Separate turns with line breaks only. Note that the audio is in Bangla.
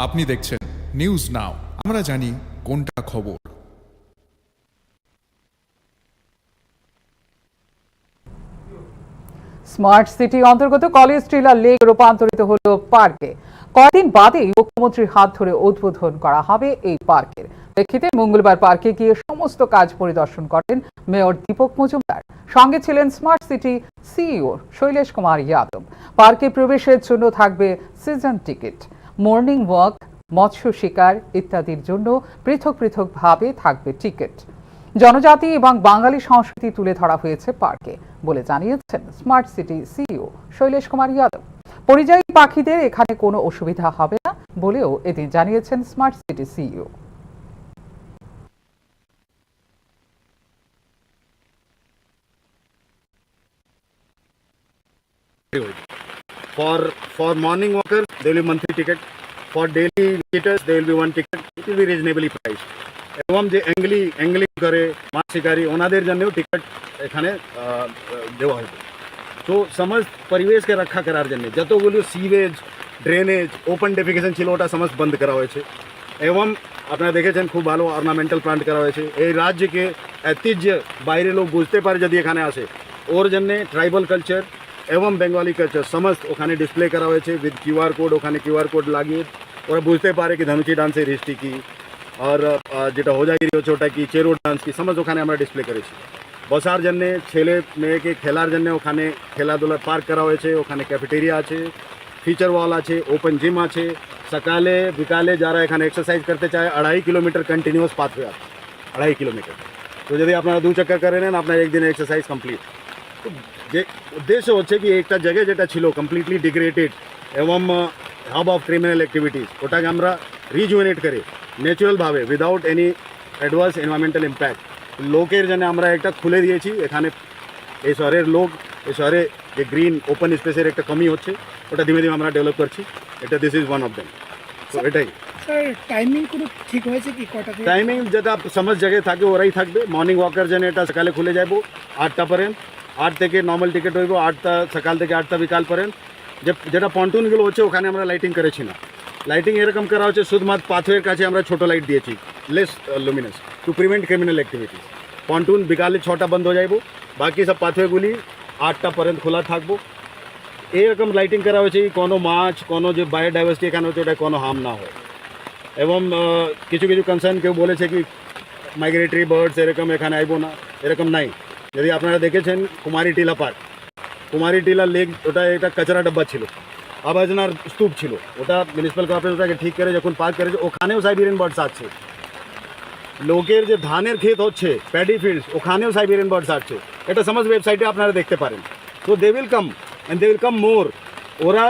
আপনি দেখছেন নিউজ নাও, আমরা জানি কোনটা খবর।
স্মার্ট সিটি অন্তর্গত কলেজ ট্রিলা লেক রূপান্তরিত হলো পার্কে। কয়েকদিন বাদেই মুখ্যমন্ত্রীর হাত ধরে উদ্বোধন করা হবে এই পার্কের প্রেক্ষিতে মঙ্গলবার পার্কে গিয়ে সমস্ত কাজ পরিদর্শন করেন মেয়র দীপক মজুমদার। সঙ্গে ছিলেন smart city CEO Shailesh Kumar Yadav. পার্কে প্রবেশের জন্য থাকবে সিজন টিকিট, মর্নিং ওয়াক, মৎস্য শিকার ইত্যাদির জন্য পৃথক পৃথকভাবে থাকবে টিকিট। জনজাতি এবং বাঙালি সংস্কৃতি তুলে ধরা হয়েছে পার্কে বলে জানিয়েছেন smart city CEO Shailesh Kumar Yadav. পরিযায়ী পাখিদের এখানে কোনো অসুবিধা হবে না বলেও এদিন জানিয়েছেন smart city CEO.
For morning walkers, there will be monthly ticket. For daily visitors, there will be one ticket. It will be reasonably priced. এবং যে অ্যাঙ্গলি করে মাছ শিকারি ওনাদের জন্যও টিকিট এখানে দেওয়া হবে। তো সমস্ত পরিবেশকে রক্ষা করার জন্য যতগুলো সিওয়েজ, ড্রেনেজ, ওপেন ডেফিকেশন ছিল ওটা সমস্ত বন্ধ করা হয়েছে। এবং আপনারা দেখেছেন খুব ভালো অর্নামেন্টাল প্লান্ট করা হয়েছে। এই রাজ্যকে ঐতিহ্য বাইরে লোক বুঝতে পারে যদি এখানে আসে, ওর জন্যে ট্রাইবাল কালচার এবং বেঙ্গলি কালচার সমস্ত ওখানে ডিসপ্লে করা হয়েছে উইথ কিউআর কোড। ওখানে কিউআর কোড লাগিয়ে ওরা বুঝতে পারে কি ধনুচি ডান্সের হিস্ট্রি কি, আর যেটা হোজাগিরি হচ্ছে ওটা কি, চেরো ডান্স কি, সমস্ত ওখানে আমরা ডিসপ্লে করেছি। বসার জন্যে, ছেলে মেয়েকে খেলার জন্য ওখানে খেলাধুলা পার্ক করা হয়েছে। ওখানে ক্যাফেটেরিয়া আছে, ফিচার ওয়াল আছে, ওপেন জিম আছে। সকালে বিকালে যারা এখানে এক্সারসাইজ করতে চায় 2.5 কিলোমিটার কন্টিনিউয়াস পাথওয়ে আছে, 2.5 কিলোমিটার। তো যদি আপনারা 2 চক্কর করে নেন আপনার একদিনে এক্সারসাইজ কমপ্লিট। তো যে উদ্দেশ্য হচ্ছে কি একটা জায়গা যেটা ছিল কমপ্লিটলি ডিগ্রেডেড এবং হাব অফ ক্রিমিনাল অ্যাক্টিভিটিস, ওটাকে আমরা রিজুয়েনেট করে ন্যাচুরালভাবে without any adverse environmental impact লোকের জন্য আমরা একটা খুলে দিয়েছি। এখানে এই শহরের লোক, এই শহরে যে গ্রিন ওপেন স্পেসের একটা কমি হচ্ছে ওটা ধীমে ধীমে আমরা ডেভেলপ করছি। এটা this is one of them. তো এটাই
স্যার, টাইমিং কোনো ঠিক হয়েছে কি? কটা থেকে?
টাইমিং যেটা সমস্ত জায়গায় থাকে ওরাই থাকবে। মর্নিং ওয়াকের জন্য এটা সকালে খুলে যাব 8টা পর্যন্ত, 8 থেকে নর্মাল টিকিট হইব 8টা সকাল থেকে 8টা বিকাল পর্যন্ত। যেটা পন্টুনগুলো হচ্ছে ওখানে আমরা লাইটিং করেছি না। লাইটিং এরকম করা হচ্ছে শুধুমাত্র পাথরের কাছে আমরা ছোট লাইট দিয়েছি, less Luminous, to prevent criminal activity. Pontoon বিকালে 6টা বন্ধ হয়ে যাইব, বাকি সব পাথরগুলি 8টা পর্যন্ত খোলা থাকবো। এরকম লাইটিং করা হয়েছে কোনো মাছ, কোনো যে বায়োডাইভার্সিটি এখানে হচ্ছে ওটা কোনো হার্ম না হয়। এবং কিছু কিছু কনসার্ন কেউ বলেছে কি মাইগ্রেটরি বার্ডস এরকম এখানে আইব না, এরকম নাই। যদি আপনারা দেখেছেন কুমারী টিলা পার্ক, কুমারী টিলা লেক, ওটা একটা কাঁচরা ডাব্বা ছিল, আবর্জনার স্তূপ ছিল। ওটা মিউনিসিপ্যাল কর্পোরেশন ওটাকে ঠিক করে যখন পার্ক করেছে ওখানেও সাইবেরিয়ান বার্ডস আছে। লোকের যে ধানের ক্ষেত হচ্ছে প্যাডি ফিল্ডস, ওখানেও সাইবেরিয়ান বার্ডস আছে। এটা সমস্ত ওয়েবসাইটে আপনারা দেখতে পারেন। তো they will come and they will come more. ওরা